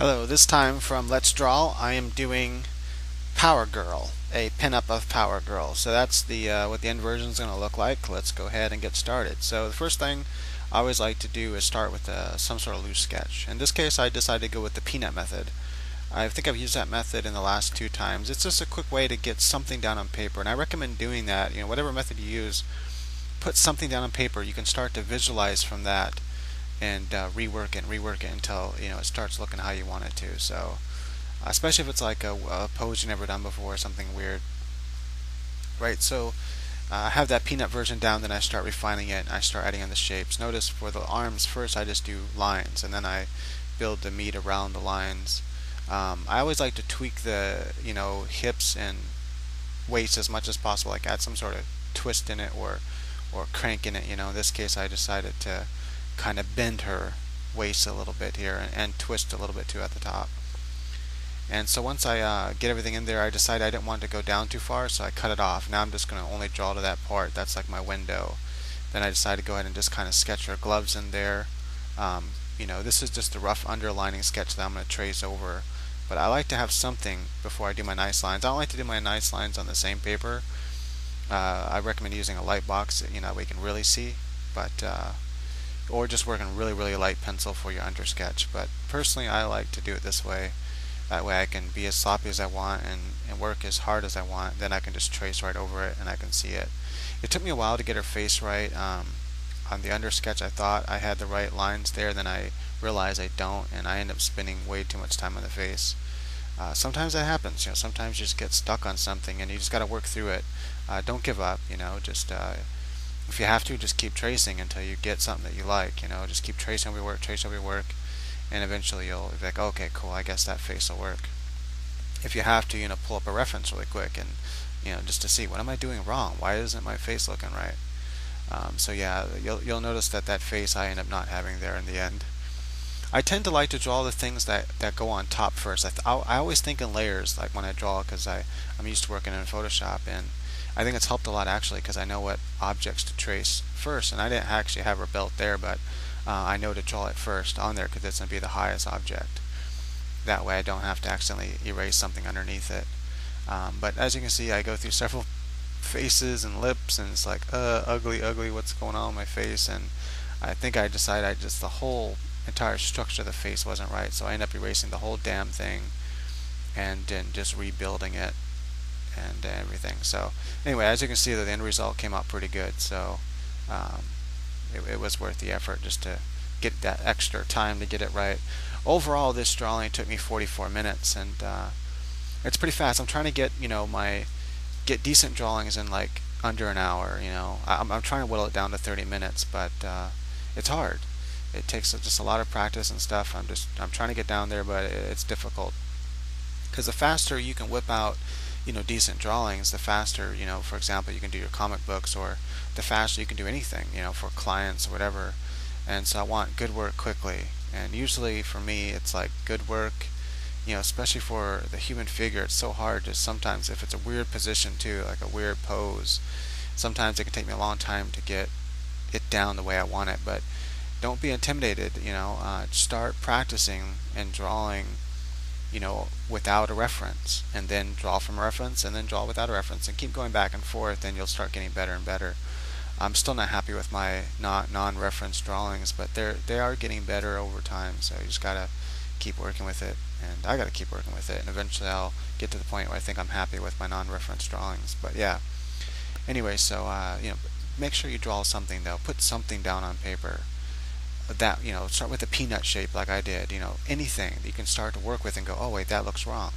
Hello, this time from Let's Draw, I am doing Power Girl, a pinup of Power Girl. So that's the what the end version is going to look like. Let's go ahead and get started. So the first thing I always like to do is start with some sort of loose sketch. In this case, I decided to go with the peanut method. I think I've used that method in the last 2 times. It's just a quick way to get something down on paper, and I recommend doing that. Whatever method you use, put something down on paper. You can start to visualize from that and rework it until it starts looking how you want it to. So, especially if it's like a pose you've never done before, or something weird, right? So, I have that peanut version down, then I start refining it, and I start adding in the shapes. Notice for the arms, first I just do lines, and then I build the meat around the lines. I always like to tweak the hips and waist as much as possible, like add some sort of twist in it or crank in it. In this case, I decided to kind of bend her waist a little bit here and twist a little bit too at the top. And so once I get everything in there, I decided I didn't want it to go down too far, so I cut it off. Now I'm just going to only draw to that part. That's like my window. Then I decided to go ahead and just kind of sketch her gloves in there. This is just a rough underlining sketch that I'm going to trace over. But I like to have something before I do my nice lines. I don't like to do my nice lines on the same paper. I recommend using a light box, we can really see. But or just working really, really light pencil for your under sketch. But personally, I like to do it this way. That way I can be as sloppy as I want and work as hard as I want. Then I can just trace right over it and I can see it. It took me a while to get her face right. On the under sketch, I thought I had the right lines there. Then I realized I don't, and I end up spending way too much time on the face. Sometimes that happens. Sometimes you just get stuck on something and you just got to work through it. Don't give up. Just if you have to, just keep tracing until you get something that you like. Just keep tracing over your work, trace over your work, and eventually you'll be like, okay, cool, I guess that face will work. If you have to, pull up a reference really quick and just to see, what am I doing wrong? Why isn't my face looking right? So yeah, you'll notice that face I end up not having there in the end. I tend to like to draw the things that go on top first. I always think in layers, like when I draw, because I'm used to working in Photoshop, and I think it's helped a lot actually, because I know what objects to trace first, and I didn't actually have her belt there, but I know to draw it first on there because it's going to be the highest object. That way I don't have to accidentally erase something underneath it. But as you can see, I go through several faces and lips, and it's like, ugly, ugly, what's going on with my face? And I think I decided the whole entire structure of the face wasn't right, so I end up erasing the whole damn thing and then just rebuilding it and everything. So anyway, as you can see, the end result came out pretty good. So it was worth the effort just to get that extra time to get it right. Overall, this drawing took me 44 minutes, and it's pretty fast. I'm trying to get get decent drawings in like under an hour. I'm trying to whittle it down to 30 minutes, but it's hard. It takes just a lot of practice and stuff. I'm trying to get down there, but it's difficult because the faster you can whip out decent drawings, the faster for example, you can do your comic books, or the faster you can do anything for clients or whatever. And so I want good work quickly, and usually for me it's like good work, especially for the human figure. It's so hard. Just sometimes if it's a weird position too, like a weird pose, sometimes it can take me a long time to get it down the way I want it. But don't be intimidated. Start practicing and drawing without a reference, and then draw from a reference, and then draw without a reference, and keep going back and forth, and you'll start getting better and better. I'm still not happy with my non-reference drawings, but they are getting better over time, so you just gotta keep working with it, and I gotta keep working with it, and eventually I'll get to the point where I think I'm happy with my non-reference drawings. But yeah, anyway, so make sure you draw something though. Put something down on paper. That start with a peanut shape like I did. Anything that you can start to work with and go, oh wait, that looks wrong.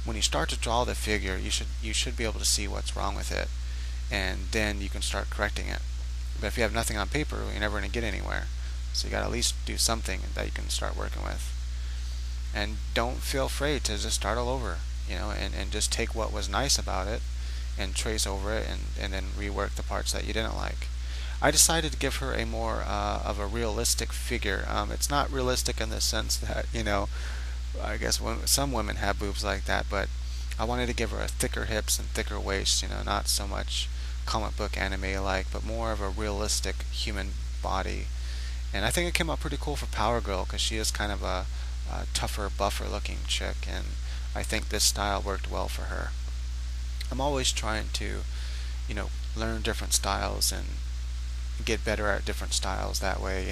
When you start to draw the figure, you should be able to see what's wrong with it, and then you can start correcting it. But if you have nothing on paper, you're never going to get anywhere. So you got to at least do something that you can start working with. And don't feel afraid to just start all over, and just take what was nice about it and trace over it, and then rework the parts that you didn't like. I decided to give her a more of a realistic figure. It's not realistic in the sense that I guess some women have boobs like that, but I wanted to give her a thicker hips and thicker waist. Not so much comic book anime like, but more of a realistic human body. And I think it came out pretty cool for Power Girl, because she is kind of a tougher, buffer looking chick, and I think this style worked well for her. I'm always trying to, learn different styles and get better at different styles. That way,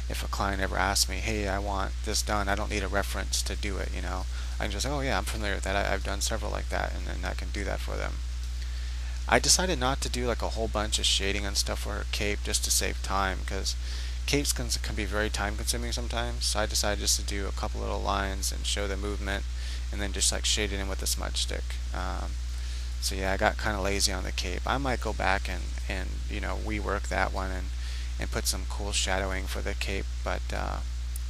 if a client ever asks me, hey, I want this done, I don't need a reference to do it, I can just say, oh yeah, I'm familiar with that. I've done several like that, and then I can do that for them. I decided not to do like a whole bunch of shading and stuff for her cape just to save time, because capes can be very time consuming sometimes. So I decided just to do a couple little lines and show the movement, and then just like shade it in with a smudge stick. So yeah, I got kind of lazy on the cape. I might go back and rework that one and put some cool shadowing for the cape, but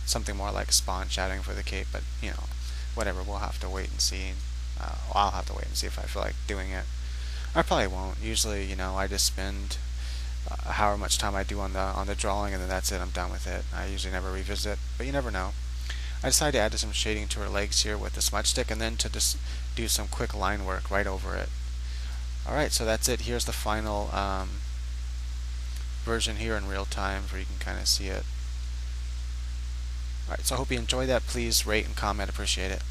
something more like spawn shadowing for the cape. But whatever, we'll have to wait and see. I'll have to wait and see if I feel like doing it. I probably won't. Usually, I just spend however much time I do on the drawing, and then that's it. I'm done with it. I usually never revisit, but you never know. I decided to add some shading to her legs here with the smudge stick, and then to just do some quick line work right over it. Alright, so that's it. Here's the final version here in real time where you can kind of see it. Alright, so I hope you enjoyed that. Please rate and comment. Appreciate it.